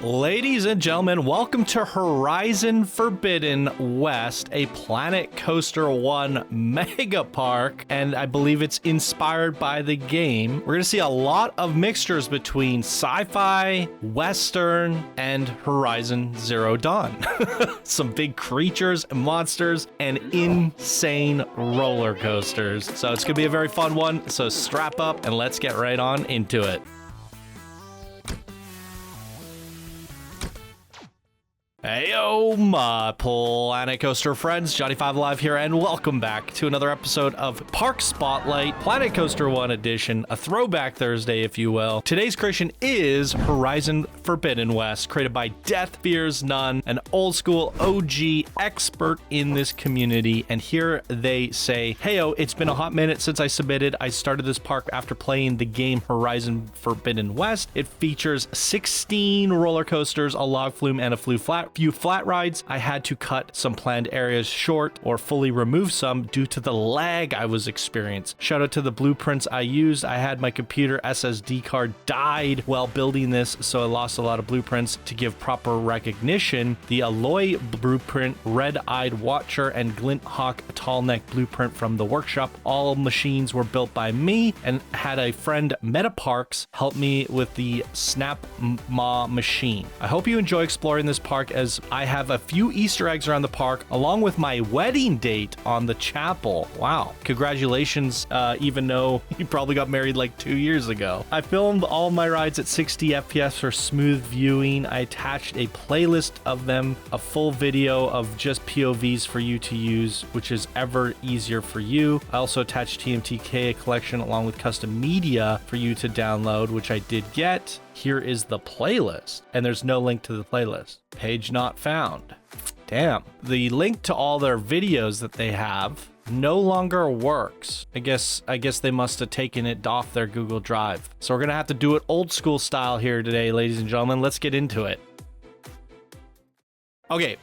Ladies and gentlemen, welcome to Horizon Forbidden West, a Planet Coaster 1 mega park, and I believe it's inspired by the game. We're going to see a lot of mixtures between sci-fi, western, and Horizon Zero Dawn. Some big creatures and monsters and insane roller coasters. So it's going to be a very fun one, so strap up and let's get right on into it. Heyo, my Planet Coaster friends, Johnny5 Live here, and welcome back to another episode of Park Spotlight, Planet Coaster 1 edition, a throwback Thursday, if you will. Today's creation is Horizon Forbidden West, created by Deathfearsnone, an old school OG expert in this community, and here they say, heyo, it's been a hot minute since I submitted. I started this park after playing the game Horizon Forbidden West. It features 16 roller coasters, a log flume, and a few flat rides. I had to cut some planned areas short or fully remove some due to the lag I was experiencing. Shout out to the blueprints I used. I had my computer SSD card died while building this, so I lost a lot of blueprints. To give proper recognition, the Alloy blueprint, Red-Eyed Watcher, and Glint Hawk Tallneck blueprint from the workshop, all machines were built by me, and had a friend Metaparks help me with the Snap Maw machine. I hope you enjoy exploring this park, as I have a few Easter eggs around the park, along with my wedding date on the chapel. Wow. Congratulations, even though you probably got married like 2 years ago. I filmed all my rides at 60 FPS for smooth viewing. I attached a playlist of them, a full video of just POVs for you to use, which is ever easier for you. I also attached TMTK collection along with custom media for you to download, which I did get. Here is the playlist, and there's no link to the playlist. Page not found. Damn. The link to all their videos that they have no longer works. I guess they must have taken it off their Google Drive. So we're gonna have to do it old school style here today, ladies and gentlemen. Let's get into it. Okay.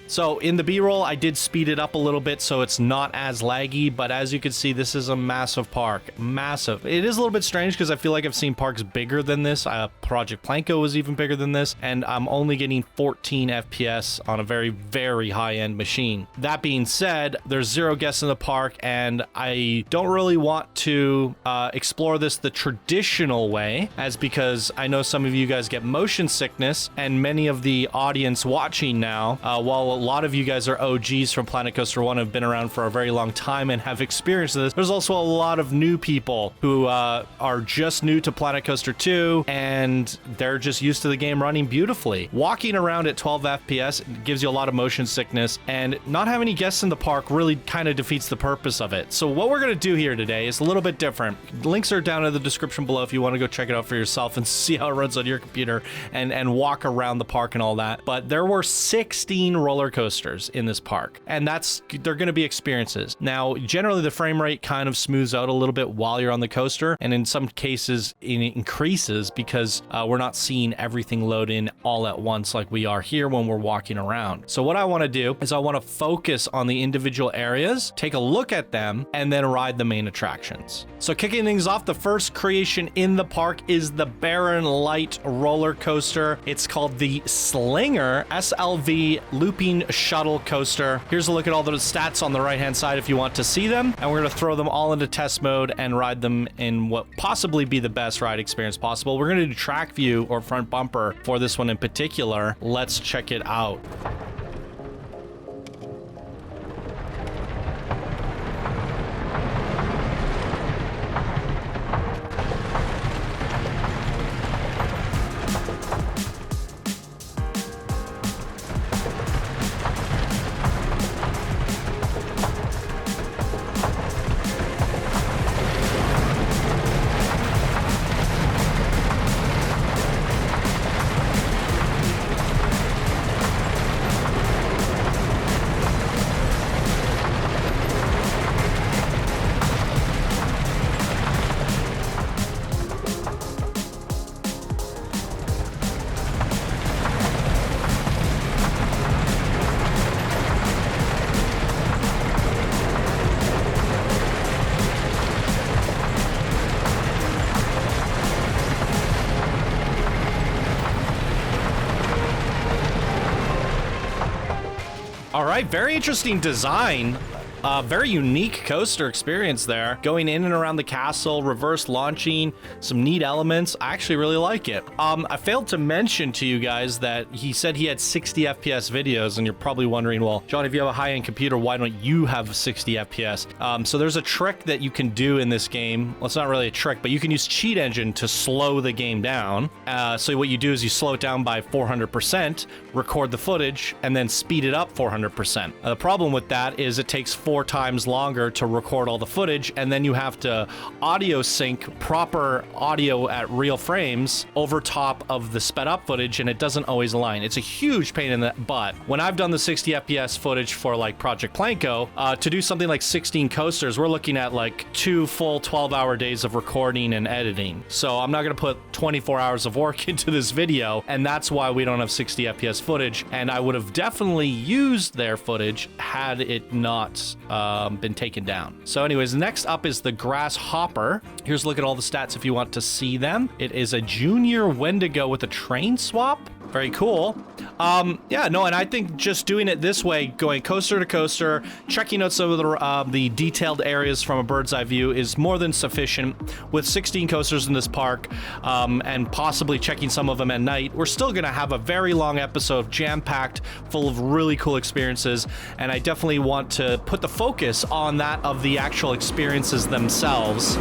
So in the B-roll, I did speed it up a little bit so it's not as laggy, but as you can see, this is a massive park. Massive. It is a little bit strange because I feel like I've seen parks bigger than this. Project Planko was even bigger than this, and I'm only getting 14 FPS on a very, very high-end machine. That being said, there's 0 guests in the park, and I don't really want to explore this the traditional way, as because I know some of you guys get motion sickness, and many of the audience watching now, while a lot of you guys are OGs from Planet Coaster 1, have been around for a very long time and have experienced this. There's also a lot of new people who are just new to Planet Coaster 2, and they're just used to the game running beautifully. Walking around at 12 FPS gives you a lot of motion sickness, and not having any guests in the park really kind of defeats the purpose of it. So what we're going to do here today is a little bit different. Links are down in the description below if you want to go check it out for yourself and see how it runs on your computer and walk around the park and all that. But there were 16 roller coasters in this park, and they're going to be experiences. Now, generally the frame rate kind of smooths out a little bit while you're on the coaster, and in some cases it increases because we're not seeing everything load in all at once like we are here when we're walking around. So what I want to do is I want to focus on the individual areas, take a look at them, and then ride the main attractions. So kicking things off, the first creation in the park is the Barren Light roller coaster. It's called the Slinger SLV Looping Shuttle Coaster. Here's a look at all the stats on the right hand side if you want to see them, and we're going to throw them all into test mode and ride them in what possibly be the best ride experience possible. We're going to do track view or front bumper for this one in particular. Let's check it out. All right, very interesting design. Very unique coaster experience there. Going in and around the castle, reverse launching, some neat elements. I actually really like it. I failed to mention to you guys that he said he had 60 FPS videos, and you're probably wondering, well, John, if you have a high-end computer, why don't you have 60 FPS? So there's a trick that you can do in this game. Well, it's not really a trick, but you can use Cheat Engine to slow the game down. So what you do is you slow it down by 400%, record the footage, and then speed it up 400%. The problem with that is it takes 4 times longer to record all the footage, and then you have to audio sync proper audio at real frames over top of the sped up footage, and it doesn't always align. It's a huge pain in the butt. When I've done the 60 FPS footage for like Project Planko, to do something like 16 coasters, we're looking at like 2 full 12-hour days of recording and editing. So I'm not going to put 24 hours of work into this video, and that's why we don't have 60 FPS footage, and I would have definitely used their footage had it not been taken down. So anyways, next up is the Grasshopper. Here's a look at all the stats if you want to see them. It is a junior Wendigo with a train swap. Very cool. Yeah, no, and I think just doing it this way, going coaster to coaster, checking out some of the detailed areas from a bird's eye view is more than sufficient. With 16 coasters in this park, and possibly checking some of them at night, we're still going to have a very long episode, jam-packed, full of really cool experiences, and I definitely want to put the focus on that of the actual experiences themselves.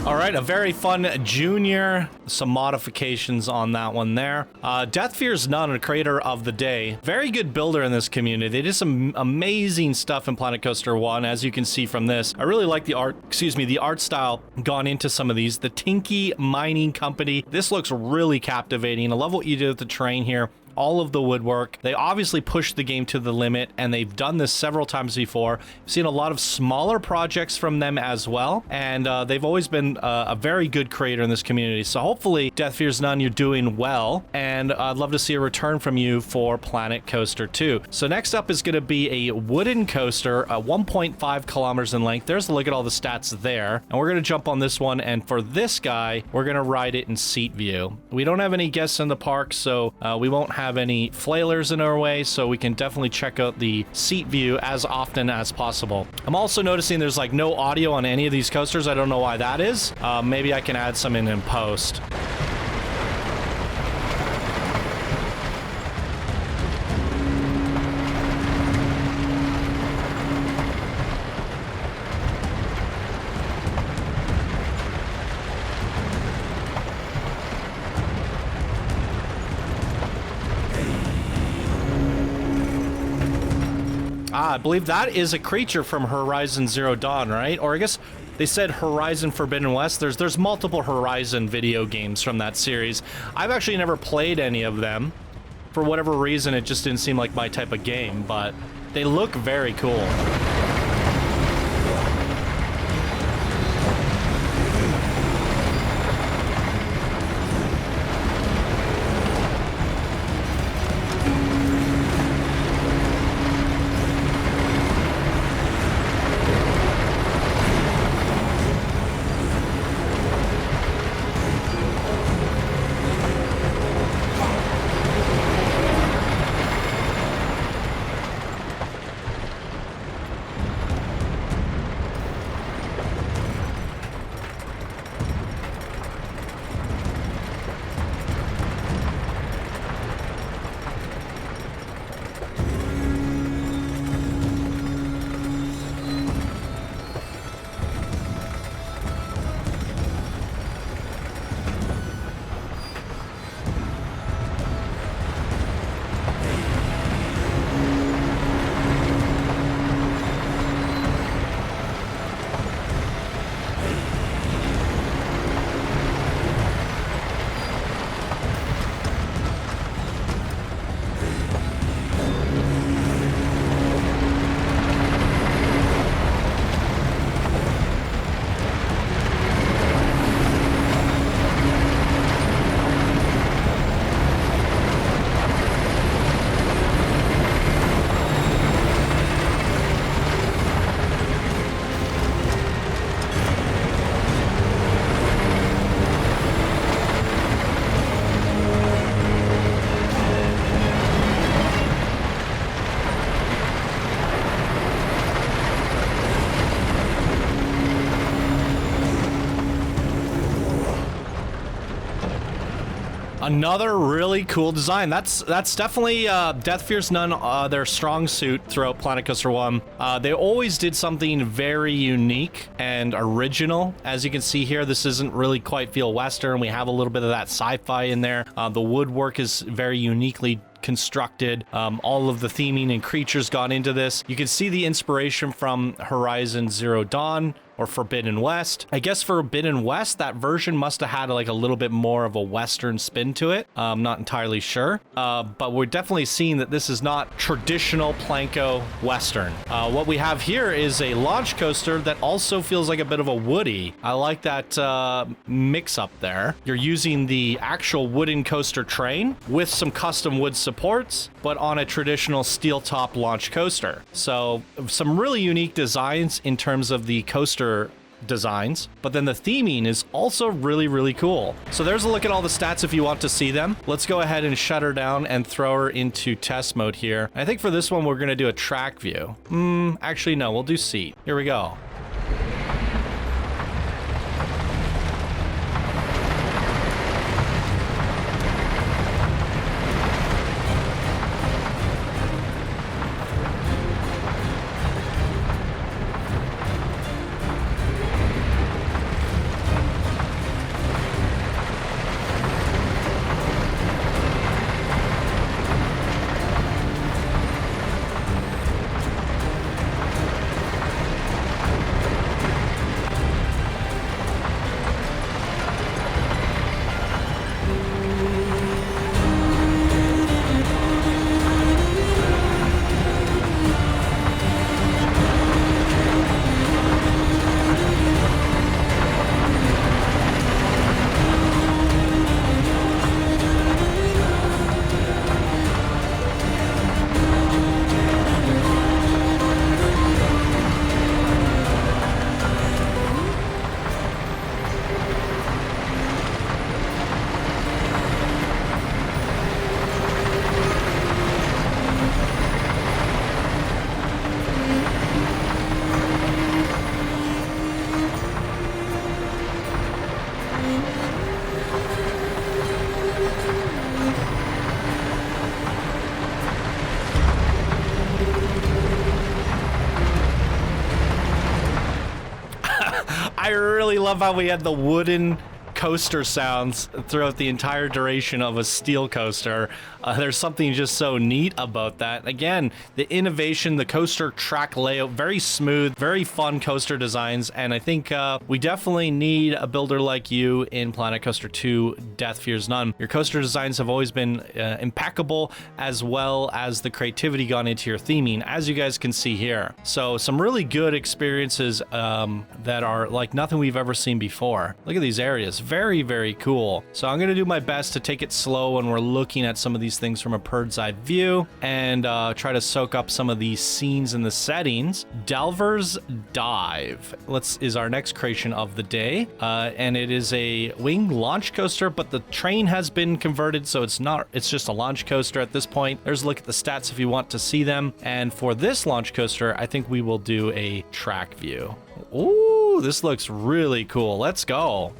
All right, a very fun junior, some modifications on that one there. Deathfearsnone, a creator of the day, very good builder in this community. They did some amazing stuff in Planet Coaster 1, as you can see from this. I really like the art, the art style gone into some of these. The Tinky Mining Company, this looks really captivating. I love what you did with the terrain here. All of the woodwork. They obviously pushed the game to the limit, and they've done this several times before. I've seen a lot of smaller projects from them as well, and they've always been a very good creator in this community. So hopefully, Deathfearsnone, you're doing well, and I'd love to see a return from you for Planet Coaster 2. So next up is going to be a wooden coaster, 1.5 kilometers in length. There's a look at all the stats there, and we're going to jump on this one, and for this guy, we're going to ride it in seat view. We don't have any guests in the park, so we won't have any flailers in our way, so we can definitely check out the seat view as often as possible. I'm also noticing there's like no audio on any of these coasters. I don't know why that is. Maybe I can add some in post. I believe that is a creature from Horizon Zero Dawn, right? Or I guess they said Horizon Forbidden West. There's multiple Horizon video games from that series. I've actually never played any of them. For whatever reason, it just didn't seem like my type of game, but they look very cool. Another really cool design. That's definitely Deathfearsnone, their strong suit throughout Planet Coaster 1. They always did something very unique and original. As you can see here, this doesn't really quite feel Western. We have a little bit of that sci-fi in there. The woodwork is very uniquely constructed. All of the theming and creatures got into this. You can see the inspiration from Horizon Zero Dawn or Forbidden West. I guess Forbidden West, that version must have had like a little bit more of a Western spin to it. I'm not entirely sure, but we're definitely seeing that this is not traditional Planko Western. What we have here is a launch coaster that also feels like a bit of a Woody. I like that mix up there. You're using the actual wooden coaster train with some custom wood supports, but on a traditional steel top launch coaster. So some really unique designs in terms of the coaster designs, but then the theming is also really, really cool. So there's a look at all the stats if you want to see them. Let's go ahead and shut her down and throw her into test mode here. I think for this one, we're going to do a track view. Actually, no, we'll do seat. Here we go. I really love how we had the wooden coaster sounds throughout the entire duration of a steel coaster. There's something just so neat about that. Again, the innovation, the coaster track layout, very smooth, very fun coaster designs, and I think we definitely need a builder like you in Planet Coaster 2 Deathfearsnone. Your coaster designs have always been impeccable, as well as the creativity gone into your theming, as you guys can see here. So some really good experiences that are like nothing we've ever seen before. Look at these areas. Very, very cool. So I'm going to do my best to take it slow when we're looking at some of these things from a bird's eye view and try to soak up some of these scenes and the settings. Delver's Dive is our next creation of the day, and it is a wing launch coaster, but the train has been converted, so it's just a launch coaster at this point. There's a look at the stats if you want to see them. And for this launch coaster, I think we will do a track view. Ooh, this looks really cool. Let's go.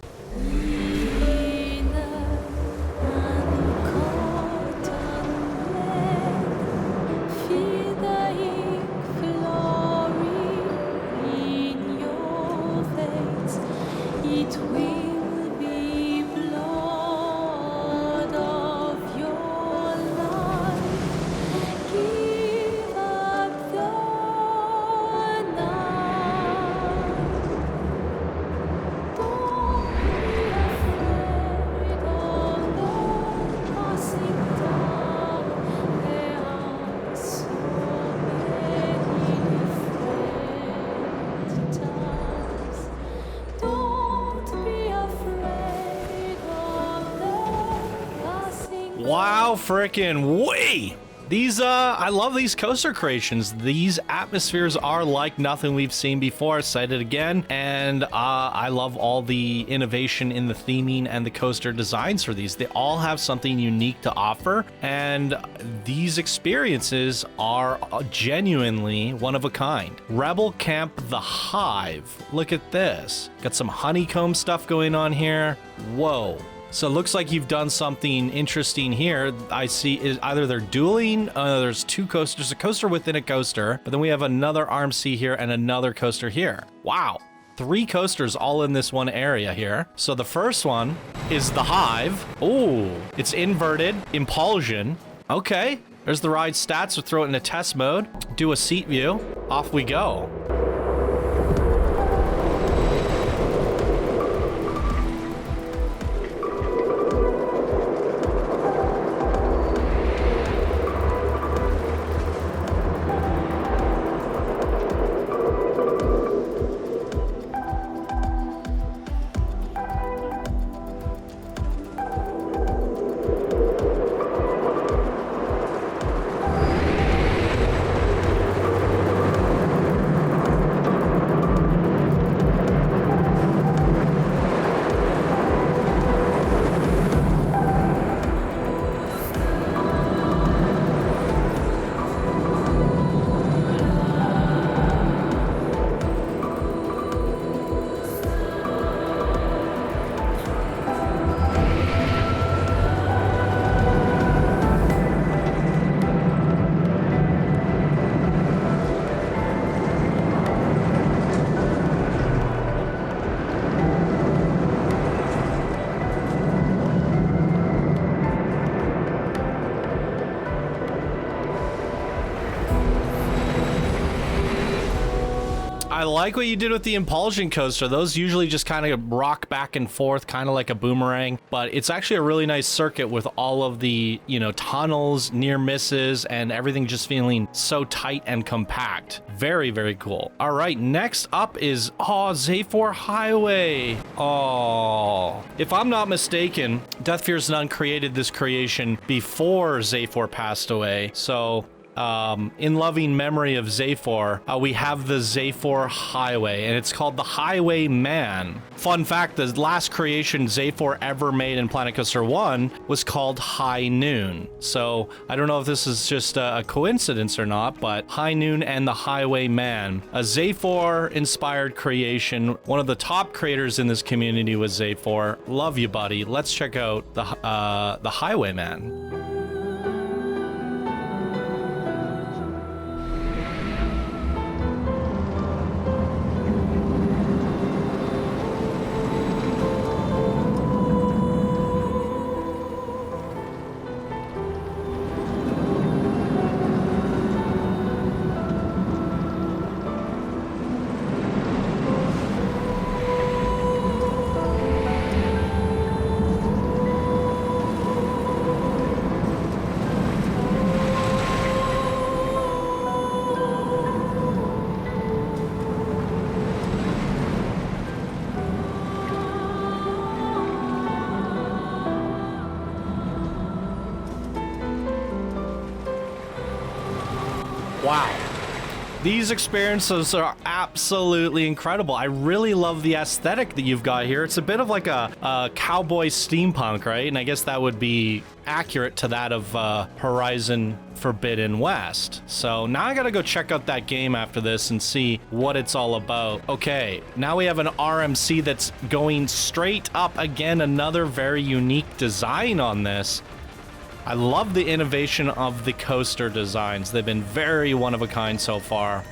Wow, frickin' way! These, I love these coaster creations. These atmospheres are like nothing we've seen before. Said it again. And I love all the innovation in the theming and the coaster designs for these. They all have something unique to offer. And these experiences are genuinely one of a kind. Rebel Camp the Hive. Look at this. Got some honeycomb stuff going on here. Whoa. So it looks like you've done something interesting here. I see is either they're dueling, there's two coasters, a coaster within a coaster, but then we have another RMC here and another coaster here. Wow. 3 coasters all in this one area here. So the first one is the Hive. Oh, it's inverted, impulsion. Okay, there's the ride stats. We'll throw it into test mode. Do a seat view. Off we go. I like what you did with the impulsion coaster. Those usually just kind of rock back and forth, kind of like a boomerang, but it's actually a really nice circuit with all of the, you know, tunnels, near misses, and everything just feeling so tight and compact. Very, very cool. All right, next up is, Zaphor Highway. Oh, if I'm not mistaken, Deathfearsnone created this creation before Zaphor passed away. So in loving memory of Zaphor, we have the Zaphor Highway, and it's called the Highwayman. Fun fact, the last creation Zaphor ever made in Planet Coaster 1 was called High Noon. So I don't know if this is just a coincidence or not, but High Noon and the Highwayman, a Zaphor-inspired creation. One of the top creators in this community was Zaphor. Love you, buddy. Let's check out the Highwayman. Wow. These experiences are absolutely incredible. I really love the aesthetic that you've got here. It's a bit of like a cowboy steampunk, right? And I guess that would be accurate to that of Horizon Forbidden West. So now I gotta go check out that game after this and see what it's all about. Okay, now we have an RMC that's going straight up again. Another very unique design on this. I love the innovation of the coaster designs. They've been very one of a kind so far.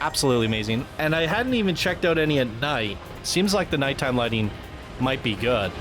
Absolutely amazing. And I hadn't even checked out any at night. Seems like the nighttime lighting might be good.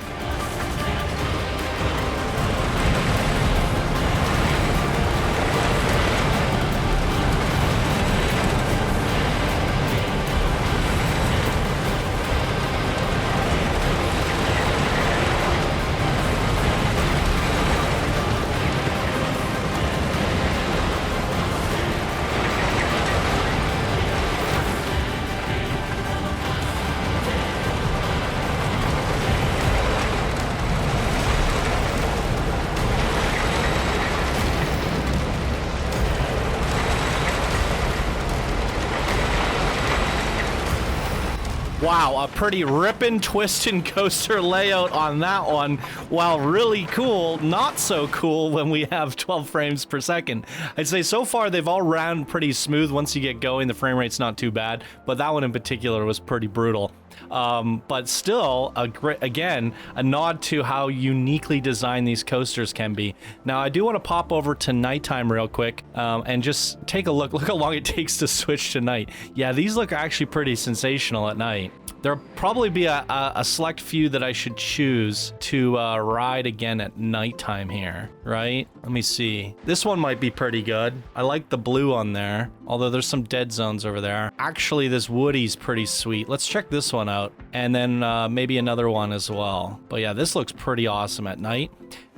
Wow, a pretty rippin' twistin' coaster layout on that one. While really cool, not so cool when we have 12 frames per second. I'd say so far they've all ran pretty smooth. Once you get going, the frame rate's not too bad, but that one in particular was pretty brutal. But still, again, a nod to how uniquely designed these coasters can be. Now, I do want to pop over to nighttime real quick and just take a look. Look how long it takes to switch to night. Yeah, these look actually pretty sensational at night. There'll probably be a select few that I should choose to ride again at nighttime here, right? Let me see. This one might be pretty good. I like the blue on there, although there's some dead zones over there. Actually, this Woody's pretty sweet. Let's check this one out, and then maybe another one as well. But yeah, this looks pretty awesome at night.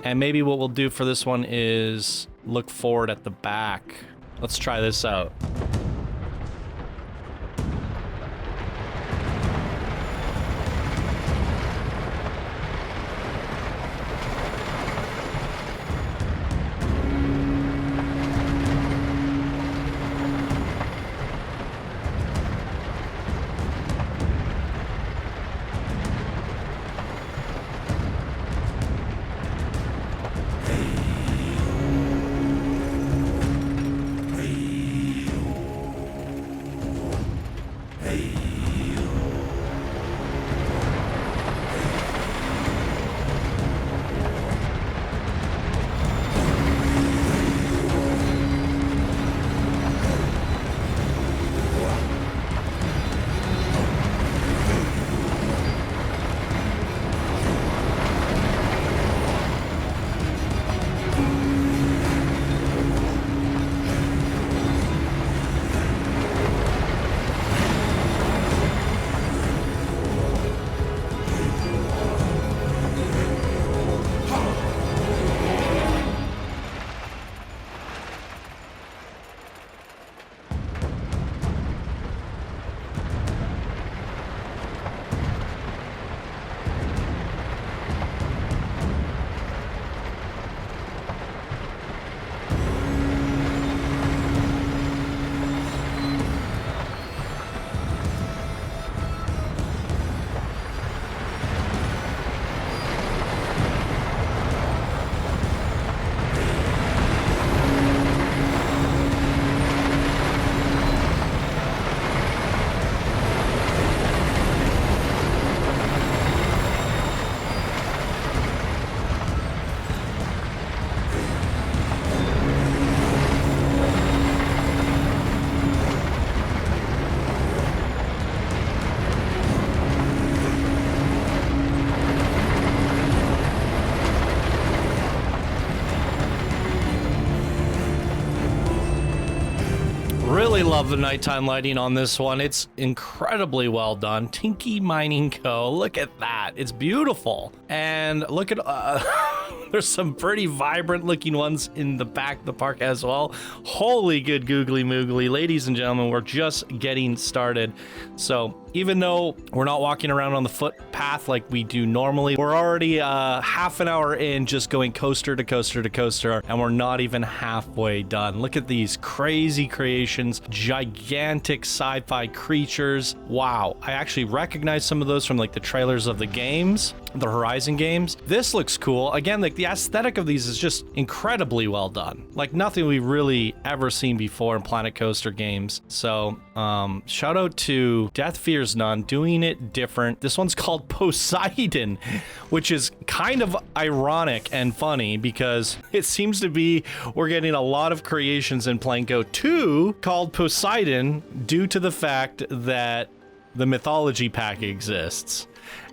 And maybe what we'll do for this one is look forward at the back. Let's try this out. Really love the nighttime lighting on this one. It's incredibly well done. Tinky Mining Co. Look at that. It's beautiful. And look at there's some pretty vibrant looking ones in the back of the park as well. Holy good googly moogly. Ladies and gentlemen, we're just getting started. So even though we're not walking around on the footpath like we do normally, we're already half an hour in just going coaster to coaster to coaster, and we're not even halfway done. Look at these crazy creations, gigantic sci-fi creatures. Wow, I actually recognize some of those from like the trailers of the games, the Horizon games. This looks cool. Again, like the aesthetic of these is just incredibly well done. Like nothing we've really ever seen before in Planet Coaster games. So shout out to Deathfearsnone doing it different. This one's called Poseidon, which is kind of ironic and funny because it seems to be we're getting a lot of creations in Planco 2 called Poseidon due to the fact that the mythology pack exists.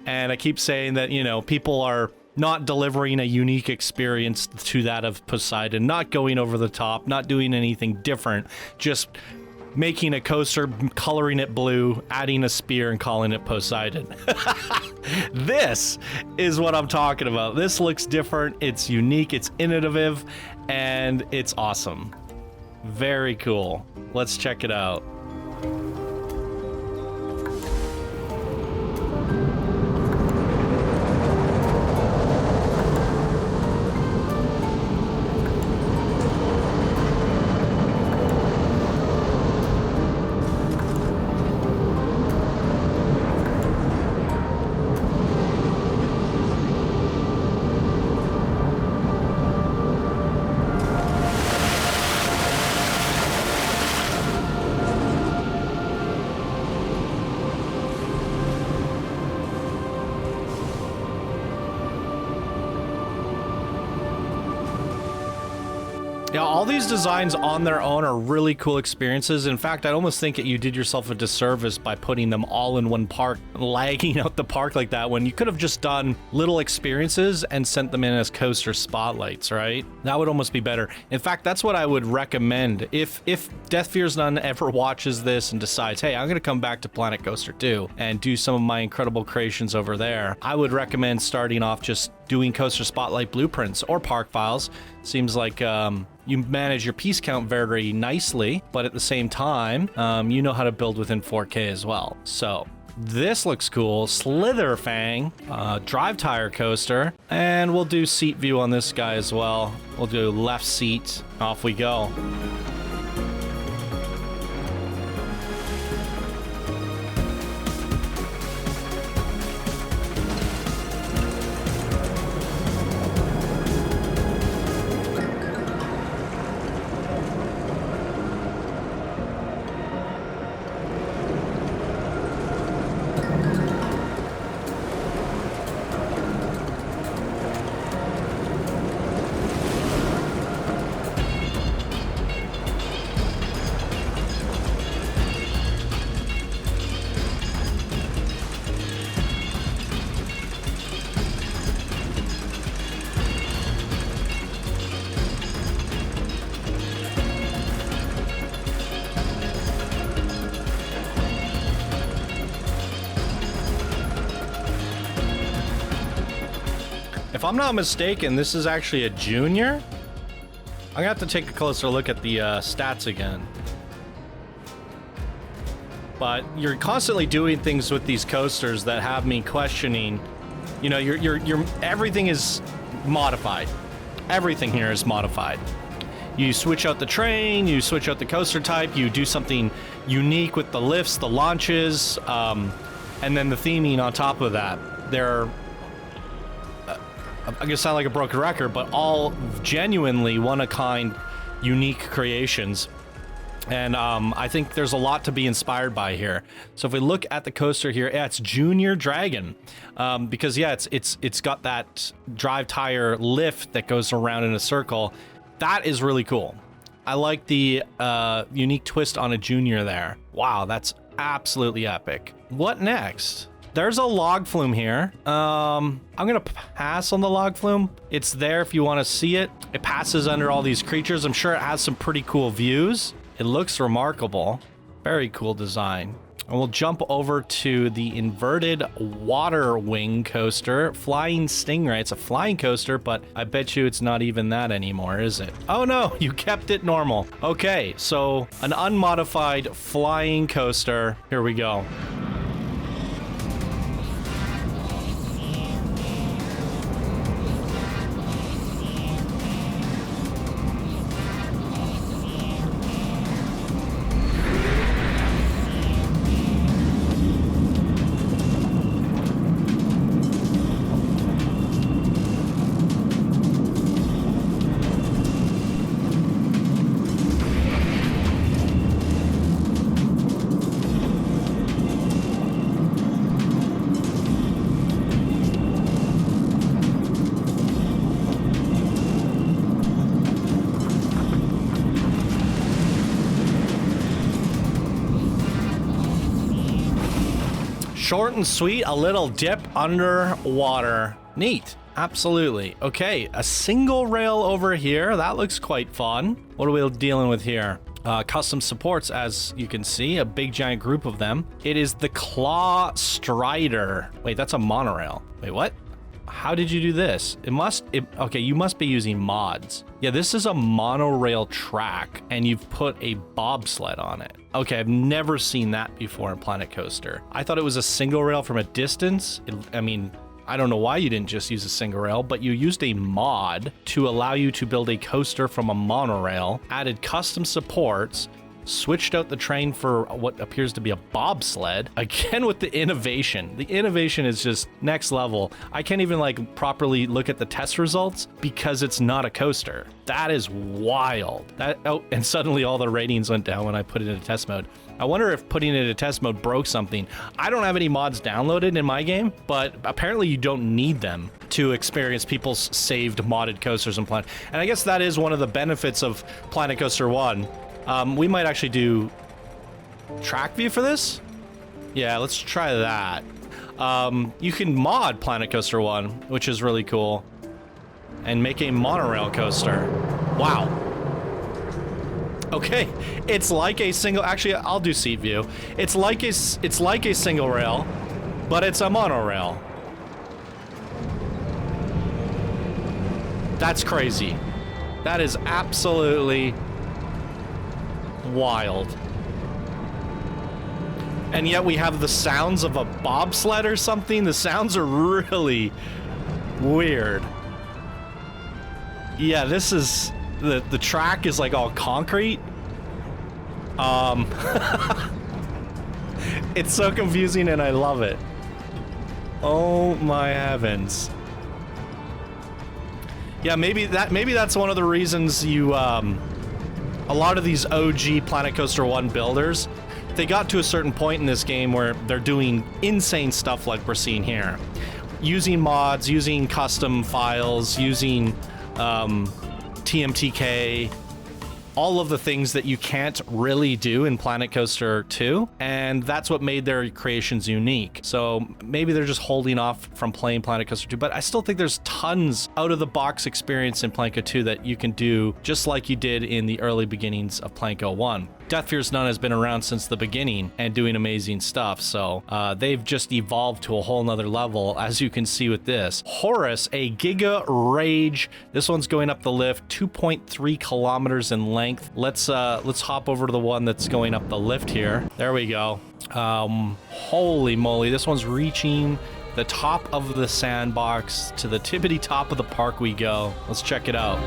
And I keep saying that, you know, people are not delivering a unique experience to that of Poseidon, not going over the top, not doing anything different, just making a coaster, coloring it blue, adding a spear, and calling it Poseidon. This is what I'm talking about. This looks different, it's unique, it's innovative, and it's awesome. Very cool. Let's check it out. Yeah, all these designs on their own are really cool experiences. In fact, I almost think that you did yourself a disservice by putting them all in one park, lagging out the park like that, when you could have just done little experiences and sent them in as coaster spotlights, right? That would almost be better. In fact, that's what I would recommend. If Deathfearsnone ever watches this and decides, hey, I'm going to come back to Planet Coaster 2 and do some of my incredible creations over there, I would recommend starting off just doing coaster spotlight blueprints or park files. Seems like you manage your piece count very nicely, but at the same time, you know how to build within 4K as well. So this looks cool. Slitherfang, drive tire coaster, and we'll do seat view on this guy as well. We'll do left seat. Off we go. If I'm not mistaken, this is actually a junior. I'm gonna have to take a closer look at the stats again. But you're constantly doing things with these coasters that have me questioning. You know, you're everything is modified. Everything here is modified. You switch out the train, you switch out the coaster type, you do something unique with the lifts, the launches, and then the theming on top of that. They're I'm gonna sound like a broken record, but all genuinely one-of-kind, unique creations. And I think there's a lot to be inspired by here. So if we look at the coaster here, yeah, it's Junior Dragon, because yeah, it's got that drive tire lift that goes around in a circle. That is really cool. I like the unique twist on a Junior there. Wow, that's absolutely epic. What next? There's a log flume here. I'm gonna pass on the log flume. It's there if you want to see it. It passes under all these creatures. I'm sure it has some pretty cool views. It looks remarkable. Very cool design. And we'll jump over to the inverted Waterwing coaster. Flying Stingray. It's a flying coaster, but I bet you it's not even that anymore, is it? Oh no, you kept it normal. Okay, so an unmodified flying coaster. Here we go. Short and sweet, a little dip underwater. Neat. Absolutely. Okay, a single rail over here. That looks quite fun. What are we dealing with here? Custom supports, as you can see, a big giant group of them. It is the Clawstrider. Wait, that's a monorail. Wait, what? How did you do this? Okay, you must be using mods. Yeah, this is a monorail track, and you've put a bobsled on it. Okay, I've never seen that before in Planet Coaster. I thought it was a single rail from a distance. I don't know why you didn't just use a single rail, but you used a mod to allow you to build a coaster from a monorail, added custom supports, switched out the train for what appears to be a bobsled. Again with the innovation. The innovation is just next level. I can't even like properly look at the test results because it's not a coaster. That is wild. And suddenly all the ratings went down when I put it into test mode. I wonder if putting it into test mode broke something. I don't have any mods downloaded in my game, but apparently you don't need them to experience people's saved modded coasters in Planet. And I guess that is one of the benefits of Planet Coaster 1. We might actually do track view for this. Yeah, let's try that. You can mod Planet Coaster 1, which is really cool, and make a monorail coaster. Wow. Okay, it's like a single. Actually, I'll do seat view. It's like a single rail, but it's a monorail. That's crazy. That is absolutely wild. And yet we have the sounds of a bobsled or something. The sounds are really weird. Yeah, this is the track is like all concrete. It's so confusing and I love it. Oh my heavens. Yeah, maybe that's one of the reasons you a lot of these OG Planet Coaster 1 builders, they got to a certain point in this game where they're doing insane stuff like we're seeing here. Using mods, using custom files, using TMTK, all of the things that you can't really do in Planet Coaster 2, and that's what made their creations unique. So maybe they're just holding off from playing Planet Coaster 2, but I still think there's tons out-of-the-box experience in Planet Coaster 2 that you can do just like you did in the early beginnings of Planet Coaster 1. Deathfearsnone has been around since the beginning and doing amazing stuff, so they've just evolved to a whole nother level, as you can see with this. Horus, a Giga Rage. This one's going up the lift, 2.3 kilometers in length. Let's hop over to the one that's going up the lift here. There we go. Holy moly, this one's reaching the top of the sandbox. To the tippity top of the park we go. Let's check it out.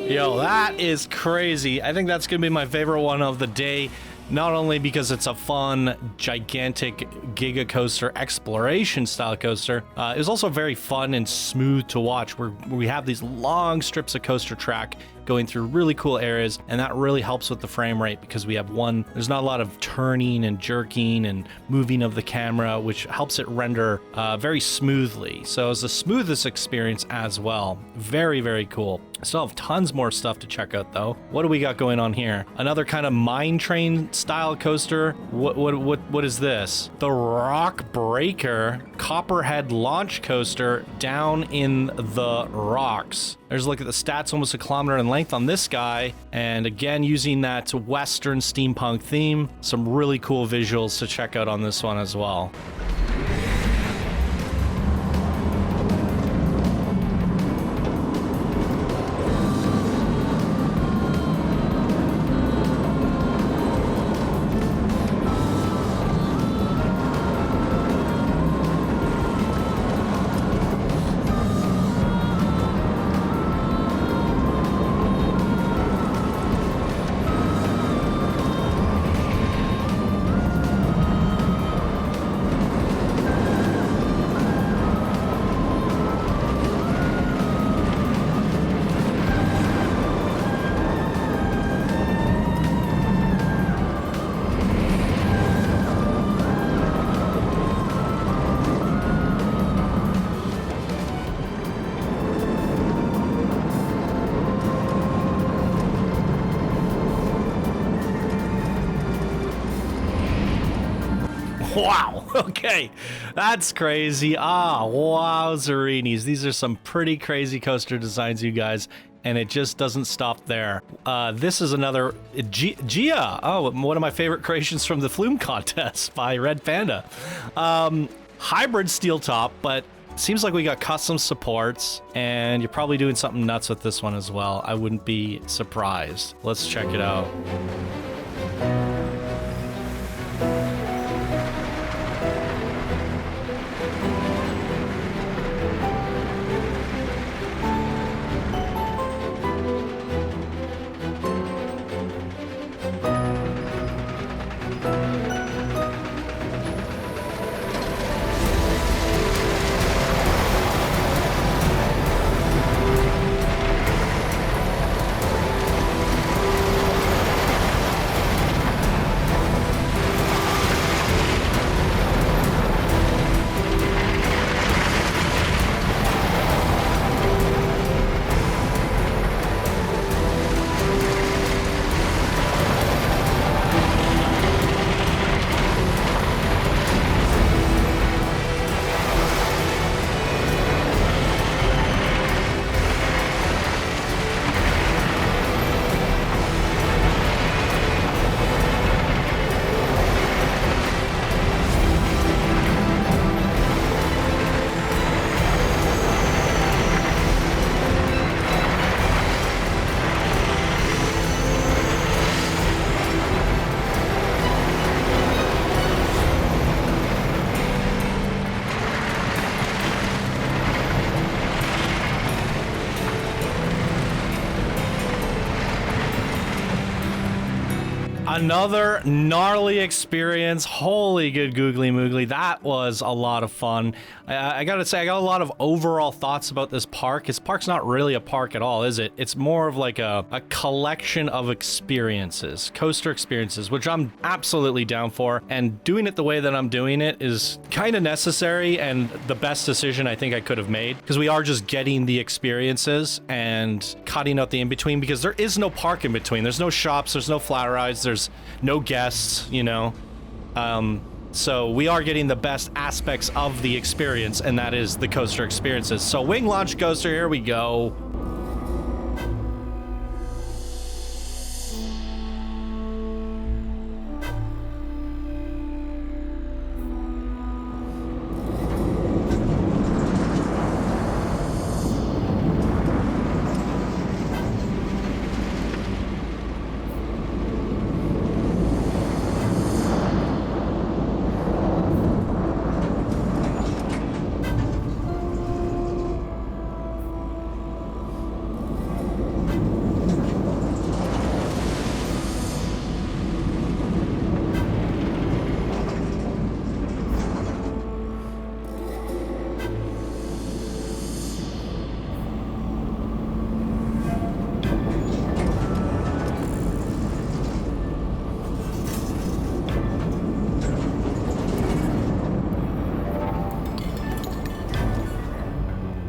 Yo, that is crazy. I think that's gonna be my favorite one of the day. Not only because it's a fun, gigantic Giga Coaster exploration style coaster, it was also very fun and smooth to watch, where we have these long strips of coaster track going through really cool areas, and that really helps with the frame rate because we have there's not a lot of turning and jerking and moving of the camera, which helps it render very smoothly. So it's the smoothest experience as well. Very, very cool. Still have tons more stuff to check out though. What do we got going on here? Another kind of mine train style coaster. What is this? The Rockbreaker Copperhead launch coaster down in the rocks. There's a look at the stats, almost a kilometer in length on this guy. And again, using that Western steampunk theme. Some really cool visuals to check out on this one as well. Wow. Okay. That's crazy. Ah, wow, Zerinis. These are some pretty crazy coaster designs, you guys. And it just doesn't stop there. This is another Gaia. Oh, one of my favorite creations from the Flume contest by Red Panda. Hybrid steel top, but seems like we got custom supports, and you're probably doing something nuts with this one as well. I wouldn't be surprised. Let's check it out. Another gnarly experience. Holy good googly moogly. That was a lot of fun. I gotta say, I got a lot of overall thoughts about this park. This park's not really a park at all, is it? It's more of like a collection of experiences, coaster experiences, which I'm absolutely down for. And doing it the way that I'm doing it is kind of necessary and the best decision I think I could have made, because we are just getting the experiences and cutting out the in-between, because there is no park in between. There's no shops, there's no flat rides, there's no guests, you know. So we are getting the best aspects of the experience, and that is the coaster experiences. So Wing Launch Coaster, here we go.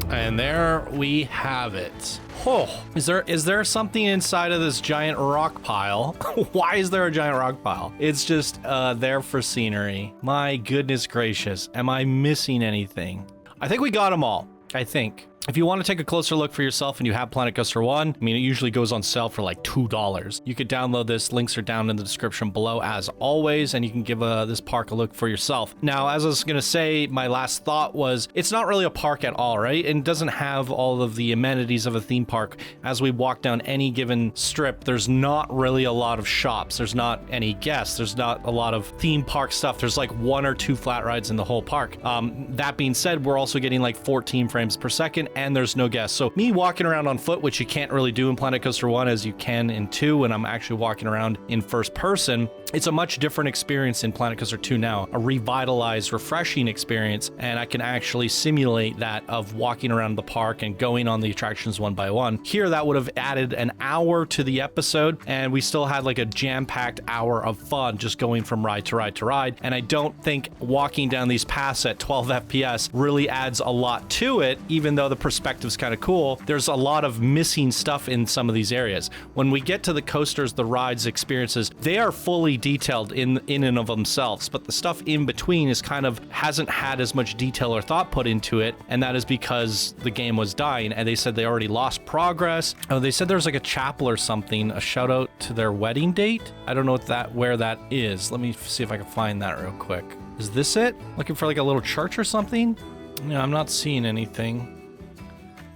And there we have it. Oh, is there something inside of this giant rock pile? Why is there a giant rock pile? It's just there for scenery. My goodness gracious. Am I missing anything? I think we got them all. I think. If you want to take a closer look for yourself and you have Planet Coaster 1, I mean, it usually goes on sale for like $2. You could download this. Links are down in the description below as always, and you can give this park a look for yourself. Now, as I was going to say, my last thought was it's not really a park at all, right? And it doesn't have all of the amenities of a theme park. As we walk down any given strip, there's not really a lot of shops. There's not any guests. There's not a lot of theme park stuff. There's like 1 or 2 flat rides in the whole park. That being said, we're also getting like 14 frames per second, and there's no guests. So me walking around on foot, which you can't really do in Planet Coaster 1 as you can in 2, and I'm actually walking around in first person, it's a much different experience in Planet Coaster 2 now, a revitalized, refreshing experience, and I can actually simulate that of walking around the park and going on the attractions one by one. Here, that would have added an hour to the episode, and we still had like a jam-packed hour of fun just going from ride to ride to ride, and I don't think walking down these paths at 12 FPS really adds a lot to it, even though the perspective is kind of cool. There's a lot of missing stuff in some of these areas. When we get to the coasters, the rides, experiences, they are fully detailed in and of themselves, but the stuff in between is kind of hasn't had as much detail or thought put into it, and that is because the game was dying, and they said they already lost progress. Oh, they said there's like a chapel or something, a shout out to their wedding date. I don't know where that is. Let me see if I can find that real quick. Is this it? Looking for like a little church or something? No, I'm not seeing anything.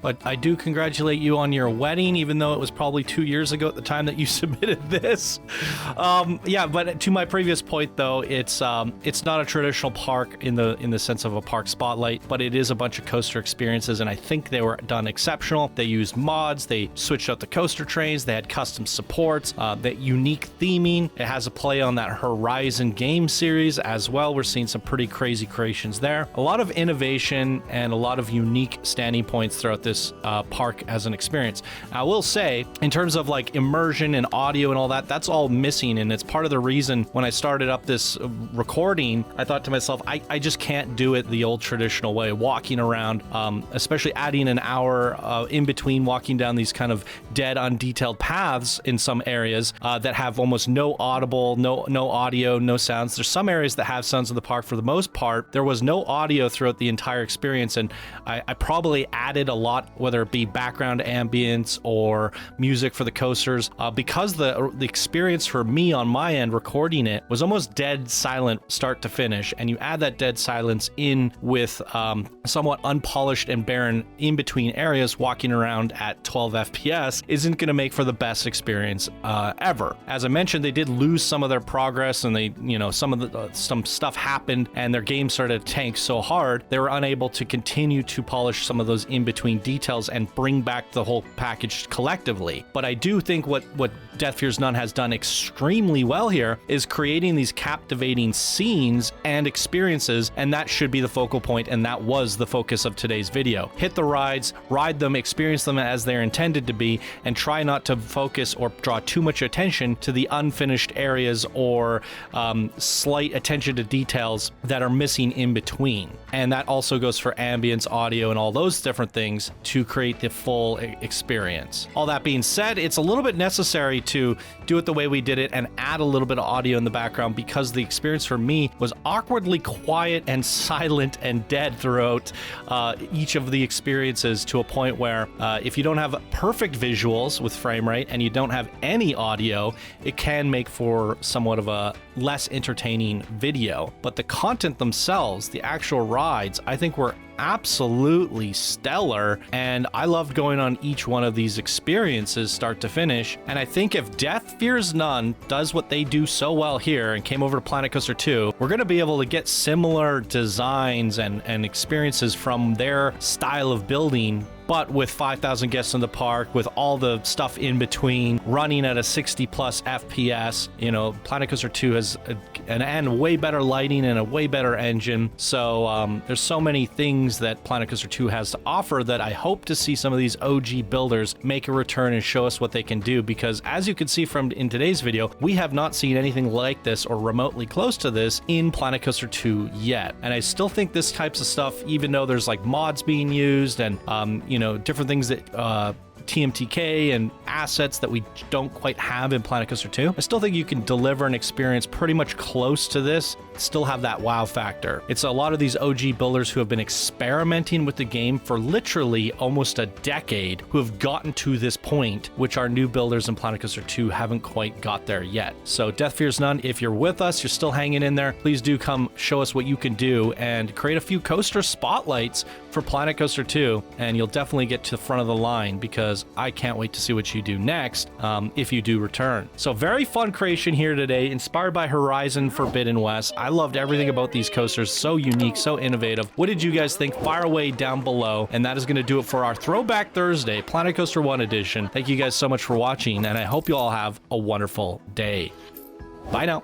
But I do congratulate you on your wedding, even though it was probably 2 years ago at the time that you submitted this. Yeah, but to my previous point, though, it's not a traditional park in the sense of a park spotlight, but it is a bunch of coaster experiences, and I think they were done exceptional. They used mods, they switched out the coaster trains, they had custom supports, that unique theming. It has a play on that Horizon game series as well. We're seeing some pretty crazy creations there. A lot of innovation and a lot of unique standing points throughout this park as an experience. I will say, in terms of like immersion and audio and all that, that's all missing, and it's part of the reason when I started up this recording, I thought to myself, I just can't do it the old traditional way, walking around, especially adding an hour in between walking down these kind of dead, undetailed paths in some areas that have almost no audible, no audio, no sounds. There's some areas that have sounds in the park. For the most part, there was no audio throughout the entire experience, and I probably added a lot, whether it be background ambience or music for the coasters, because the experience for me on my end recording it was almost dead silent start to finish, and you add that dead silence in with somewhat unpolished and barren in between areas, walking around at 12 FPS isn't going to make for the best experience ever. As I mentioned, they did lose some of their progress, and they, some stuff happened and their game started to tank so hard they were unable to continue to polish some of those in between details and bring back the whole package collectively. But I do think what Deathfearsnone has done extremely well here is creating these captivating scenes and experiences, and that should be the focal point, and that was the focus of today's video. Hit the rides, ride them, experience them as they're intended to be, and try not to focus or draw too much attention to the unfinished areas or slight attention to details that are missing in between. And that also goes for ambience, audio, and all those different things to create the full experience. All that being said, it's a little bit necessary to do it the way we did it and add a little bit of audio in the background, because the experience for me was awkwardly quiet and silent and dead throughout each of the experiences, to a point where if you don't have perfect visuals with frame rate and you don't have any audio, it can make for somewhat of a less entertaining video. But the content themselves, the actual rides, I think were absolutely stellar, and I loved going on each one of these experiences start to finish. And I think if Deathfearsnone does what they do so well here and came over to Planet Coaster 2, we're going to be able to get similar designs and experiences from their style of building, but with 5,000 guests in the park, with all the stuff in between, running at a 60 plus FPS. Planet Coaster 2 has and way better lighting and a way better engine. So there's so many things that Planet Coaster 2 has to offer that I hope to see some of these OG builders make a return and show us what they can do, because as you can see from in today's video, we have not seen anything like this or remotely close to this in Planet Coaster 2 yet. And I still think this types of stuff, even though there's like mods being used and different things that TMTK and assets that we don't quite have in Planet Coaster 2, I still think you can deliver an experience pretty much close to this, still have that wow factor. It's a lot of these OG builders who have been experimenting with the game for literally almost a decade who have gotten to this point, which our new builders in Planet Coaster 2 haven't quite got there yet. So Deathfearsnone, if you're with us, you're still hanging in there, please do come show us what you can do and create a few coaster spotlights for Planet Coaster 2, and you'll definitely get to the front of the line, because I can't wait to see what you do next if you do return. So very fun creation here today, inspired by Horizon Forbidden West. I loved everything about these coasters, so unique, so innovative. What did you guys think? Fire away down below. And that is going to do it for our Throwback Thursday Planet Coaster 1 edition. Thank you guys so much for watching, and I hope you all have a wonderful day. Bye now.